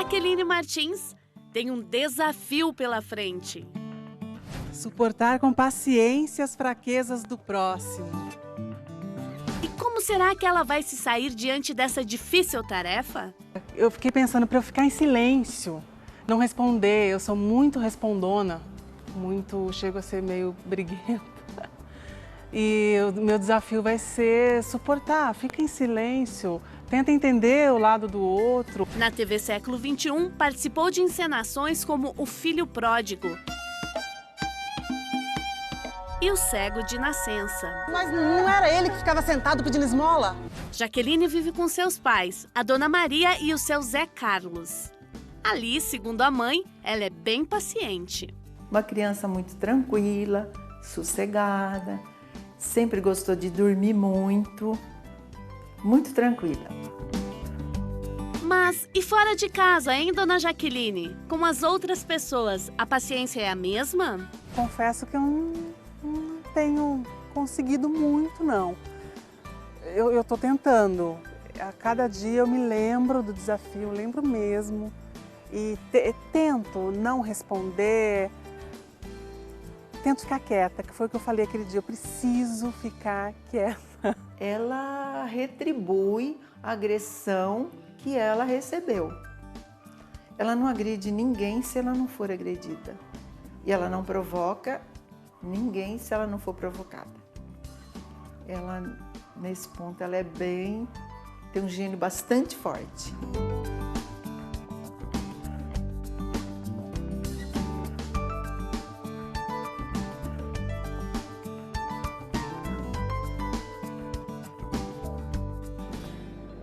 Jaqueline Martins tem um desafio pela frente. Suportar com paciência as fraquezas do próximo. E como será que ela vai se sair diante dessa difícil tarefa? Eu fiquei pensando para eu ficar em silêncio, não responder. Eu sou muito respondona, chego a ser meio briguenta. E o meu desafio vai ser suportar, fica em silêncio, tenta entender o lado do outro. Na TV Século XXI, participou de encenações como O Filho Pródigo e O Cego de Nascença. Mas não era ele que ficava sentado pedindo esmola? Jaqueline vive com seus pais, a Dona Maria e o seu Zé Carlos. Ali, segundo a mãe, ela é bem paciente. Uma criança muito tranquila, sossegada, sempre gostou de dormir muito tranquila. Mas e fora de casa, hein, Dona Jaqueline? Com as outras pessoas, a paciência é a mesma? Confesso que eu não tenho conseguido muito, não. Eu estou tentando. A cada dia eu me lembro do desafio, lembro mesmo. E tento não responder, tento ficar quieta, que foi o que eu falei aquele dia, eu preciso ficar quieta. Ela retribui a agressão que ela recebeu. Ela não agride ninguém se ela não for agredida. E ela não provoca ninguém se ela não for provocada. Ela, nesse ponto, ela tem um gênio bastante forte.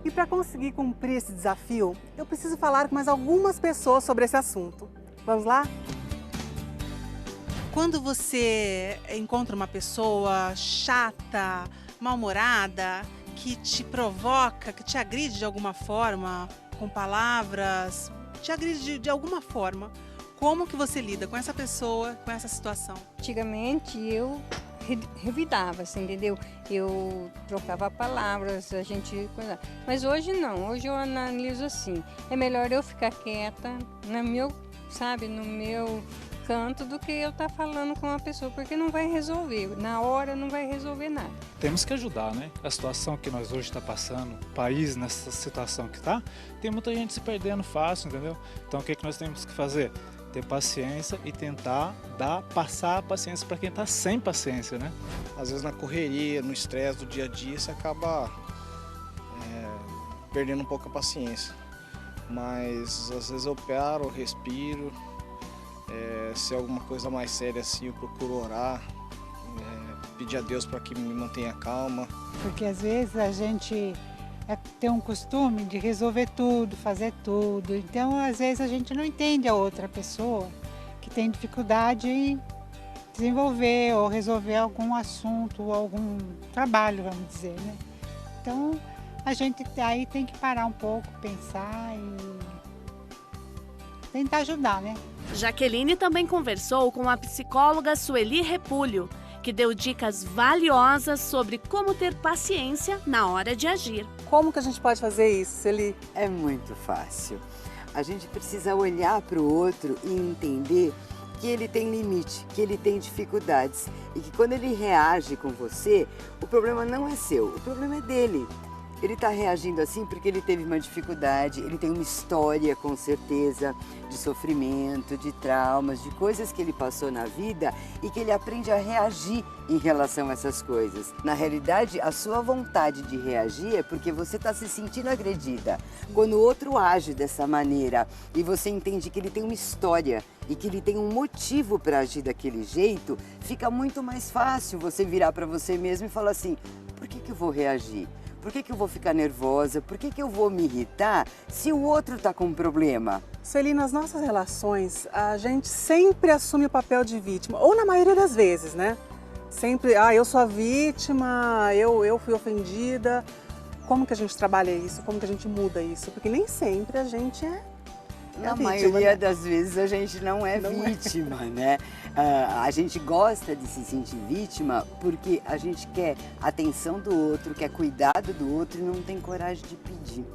E para conseguir cumprir esse desafio, eu preciso falar com mais algumas pessoas sobre esse assunto. Vamos lá? Quando você encontra uma pessoa chata, mal-humorada, que te provoca, que te agride de alguma forma, com palavras, te agride de alguma forma, como que você lida com essa pessoa, com essa situação? Antigamente eu revidava, assim, entendeu? Eu trocava palavras, mas hoje não, hoje eu analiso assim, é melhor eu ficar quieta no meu canto do que eu estar falando com uma pessoa, porque não vai resolver, na hora não vai resolver nada. Temos que ajudar, né? A situação que nós hoje está passando, o país nessa situação que está, tem muita gente se perdendo fácil, entendeu? Então o que nós temos que fazer? Ter paciência e tentar passar a paciência para quem está sem paciência, né? Às vezes na correria, no estresse do dia a dia, você acaba perdendo um pouco a paciência. Mas às vezes eu paro, respiro, se é alguma coisa mais séria assim, eu procuro orar, pedir a Deus para que me mantenha calma. Porque às vezes a gente tem um costume de resolver tudo, fazer tudo. Então, às vezes, a gente não entende a outra pessoa que tem dificuldade em desenvolver ou resolver algum assunto ou algum trabalho, vamos dizer, né? Então, a gente aí tem que parar um pouco, pensar e tentar ajudar, né? Jaqueline também conversou com a psicóloga Sueli Repulho, que deu dicas valiosas sobre como ter paciência na hora de agir. Como que a gente pode fazer isso, Sueli? É muito fácil. A gente precisa olhar para o outro e entender que ele tem limite, que ele tem dificuldades e que quando ele reage com você, o problema não é seu, o problema é dele. Ele está reagindo assim porque ele teve uma dificuldade, ele tem uma história, com certeza, de sofrimento, de traumas, de coisas que ele passou na vida e que ele aprende a reagir em relação a essas coisas. Na realidade, a sua vontade de reagir é porque você está se sentindo agredida. Quando o outro age dessa maneira e você entende que ele tem uma história e que ele tem um motivo para agir daquele jeito, fica muito mais fácil você virar para você mesmo e falar assim, por que eu vou reagir? Por que eu vou ficar nervosa? Por que eu vou me irritar se o outro está com um problema? Sueli, nas nossas relações, a gente sempre assume o papel de vítima, ou na maioria das vezes, né? Sempre, eu sou a vítima, eu fui ofendida. Como que a gente trabalha isso? Como que a gente muda isso? Porque nem sempre a gente é Na maioria das vezes a gente não é vítima, né? A gente gosta de se sentir vítima porque a gente quer atenção do outro, quer cuidado do outro e não tem coragem de pedir.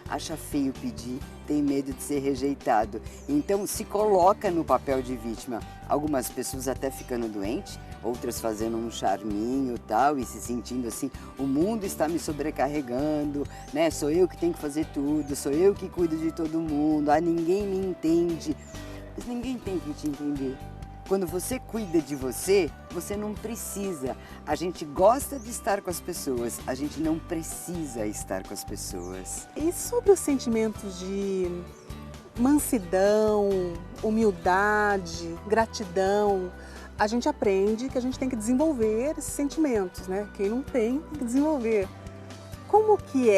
acha feio pedir, tem medo de ser rejeitado. Então se coloca no papel de vítima. Algumas pessoas até ficando doentes, outras fazendo um charminho e tal, e se sentindo assim, o mundo está me sobrecarregando, né? Sou eu que tenho que fazer tudo, sou eu que cuido de todo mundo, ninguém me entende. Mas ninguém tem que te entender. Quando você cuida de você, você não precisa. A gente gosta de estar com as pessoas, a gente não precisa estar com as pessoas. E sobre os sentimentos de mansidão, humildade, gratidão, a gente aprende que a gente tem que desenvolver esses sentimentos, né? Quem não tem que desenvolver. Como que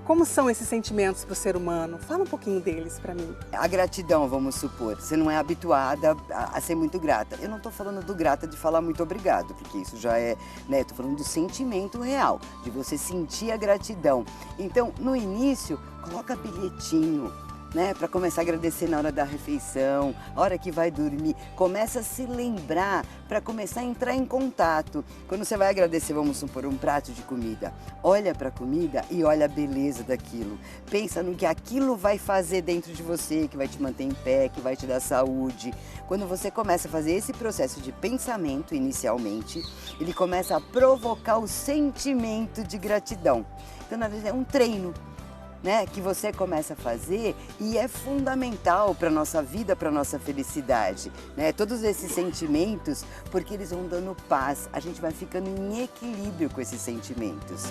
como são esses sentimentos para o ser humano? Fala um pouquinho deles para mim. A gratidão, vamos supor, você não é habituada a ser muito grata. Eu não estou falando do grata de falar muito obrigado, porque isso já é, né? Estou falando do sentimento real, de você sentir a gratidão. Então, no início, coloca bilhetinho, né, para começar a agradecer na hora da refeição, a hora que vai dormir. Começa a se lembrar para começar a entrar em contato. Quando você vai agradecer, vamos supor, um prato de comida, olha para a comida e olha a beleza daquilo. Pensa no que aquilo vai fazer dentro de você, que vai te manter em pé, que vai te dar saúde. Quando você começa a fazer esse processo de pensamento inicialmente, ele começa a provocar o sentimento de gratidão. Então, na verdade, é um treino, né, que você começa a fazer e é fundamental para a nossa vida, para a nossa felicidade, né? Todos esses sentimentos, porque eles vão dando paz, a gente vai ficando em equilíbrio com esses sentimentos.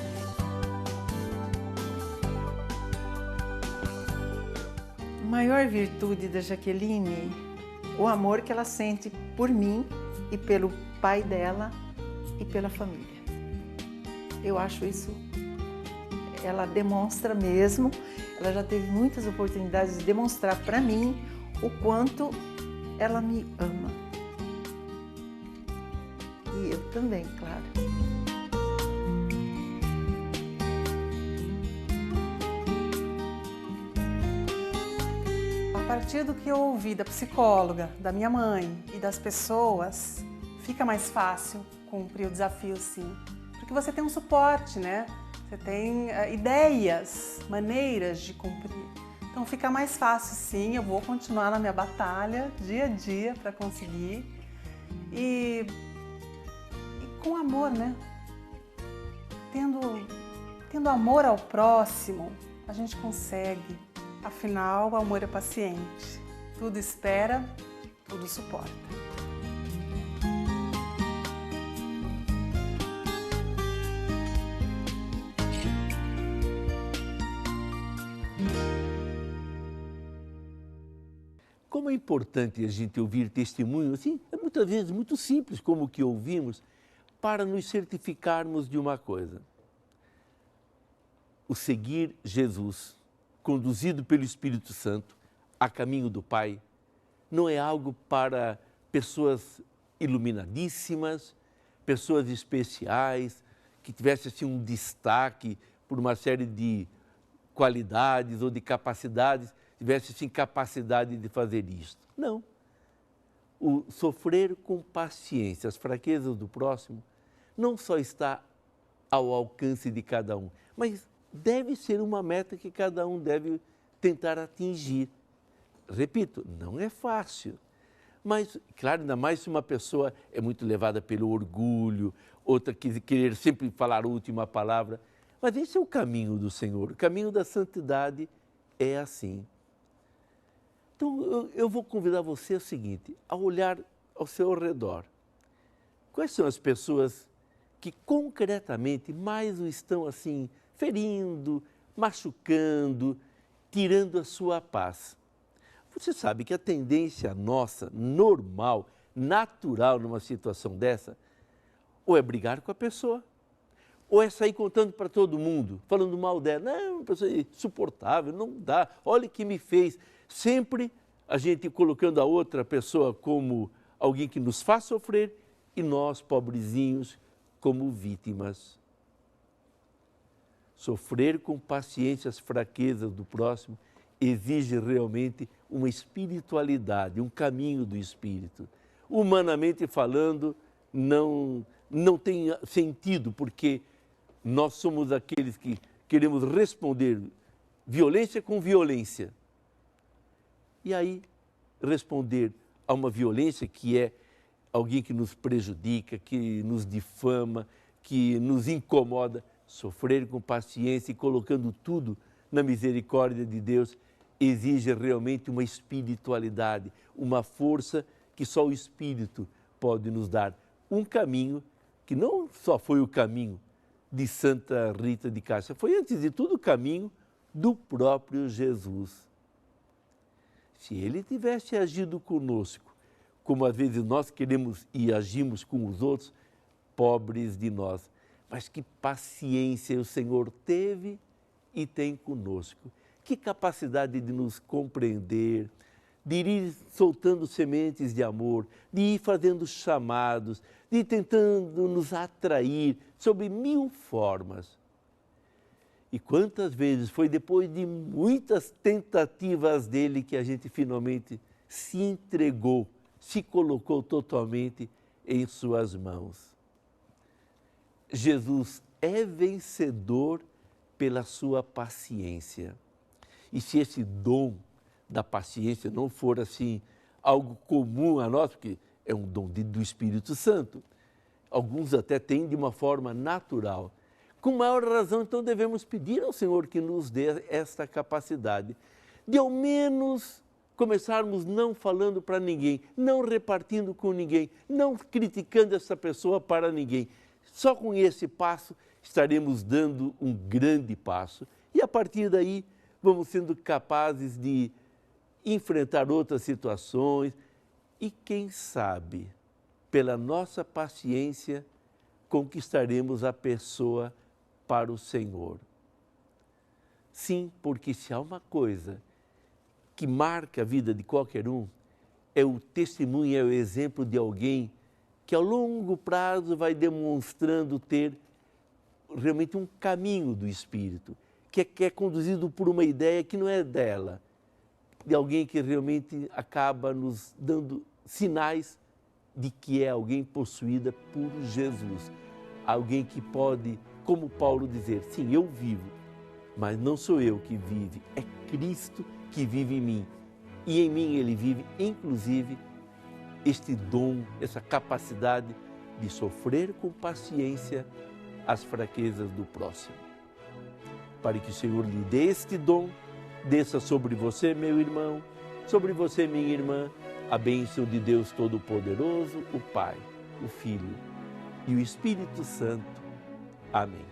A maior virtude da Jaqueline, o amor que ela sente por mim e pelo pai dela e pela família. Eu acho isso. Ela demonstra mesmo, ela já teve muitas oportunidades de demonstrar para mim o quanto ela me ama. E eu também, claro. A partir do que eu ouvi da psicóloga, da minha mãe e das pessoas, fica mais fácil cumprir o desafio, sim. Porque você tem um suporte, né? Você tem ideias, maneiras de cumprir. Então fica mais fácil, sim. Eu vou continuar na minha batalha, dia a dia, para conseguir. E com amor, né? Tendo amor ao próximo, a gente consegue. Afinal, o amor é paciente. Tudo espera, tudo suporta. Como é importante a gente ouvir testemunhos, assim, é muitas vezes muito simples como o que ouvimos, para nos certificarmos de uma coisa. O seguir Jesus, conduzido pelo Espírito Santo, a caminho do Pai, não é algo para pessoas iluminadíssimas, pessoas especiais, que tivessem assim, um destaque por uma série de qualidades ou de capacidades, tivesse sim capacidade de fazer isto. Não. O sofrer com paciência as fraquezas do próximo não só está ao alcance de cada um, mas deve ser uma meta que cada um deve tentar atingir. Repito, não é fácil, mas, claro, ainda mais se uma pessoa é muito levada pelo orgulho, outra querer sempre falar a última palavra, mas esse é o caminho do Senhor, o caminho da santidade é assim. Então, eu vou convidar você o seguinte, a olhar ao seu redor. Quais são as pessoas que concretamente mais o estão assim, ferindo, machucando, tirando a sua paz? Você sabe que a tendência nossa, normal, natural numa situação dessa, ou é brigar com a pessoa, ou é sair contando para todo mundo, falando mal dela. Não, uma pessoa insuportável, não dá, olha o que me fez. Sempre a gente colocando a outra pessoa como alguém que nos faz sofrer e nós, pobrezinhos, como vítimas. Sofrer com paciência as fraquezas do próximo exige realmente uma espiritualidade, um caminho do Espírito. Humanamente falando, não tem sentido, porque nós somos aqueles que queremos responder violência com violência. E aí, responder a uma violência que é alguém que nos prejudica, que nos difama, que nos incomoda, sofrer com paciência e colocando tudo na misericórdia de Deus, exige realmente uma espiritualidade, uma força que só o Espírito pode nos dar. Um caminho que não só foi o caminho de Santa Rita de Cássia, foi antes de tudo o caminho do próprio Jesus. Se ele tivesse agido conosco, como às vezes nós queremos e agimos com os outros, pobres de nós. Mas que paciência o Senhor teve e tem conosco. Que capacidade de nos compreender, de ir soltando sementes de amor, de ir fazendo chamados, de ir tentando nos atrair sob 1000 formas. E quantas vezes foi depois de muitas tentativas dele que a gente finalmente se entregou, se colocou totalmente em suas mãos. Jesus é vencedor pela sua paciência. E se esse dom da paciência não for assim algo comum a nós, porque é um dom do Espírito Santo, alguns até têm de uma forma natural. Com maior razão, então, devemos pedir ao Senhor que nos dê esta capacidade de, ao menos, começarmos não falando para ninguém, não repartindo com ninguém, não criticando essa pessoa para ninguém. Só com esse passo estaremos dando um grande passo. E, a partir daí, vamos sendo capazes de enfrentar outras situações e, quem sabe, pela nossa paciência, conquistaremos a pessoa para o Senhor. Sim, porque se há uma coisa que marca a vida de qualquer um, é o testemunho, é o exemplo de alguém que, ao longo prazo, vai demonstrando ter realmente um caminho do Espírito, que é conduzido por uma ideia que não é dela, de alguém que realmente acaba nos dando sinais de que é alguém possuída por Jesus. Alguém que pode, como Paulo, dizer, sim, eu vivo, mas não sou eu que vive, é Cristo que vive em mim. E em mim ele vive, inclusive, este dom, essa capacidade de sofrer com paciência as fraquezas do próximo. Para que o Senhor lhe dê este dom, desça sobre você, meu irmão, sobre você, minha irmã, a bênção de Deus Todo-Poderoso, o Pai, o Filho e o Espírito Santo. Amém.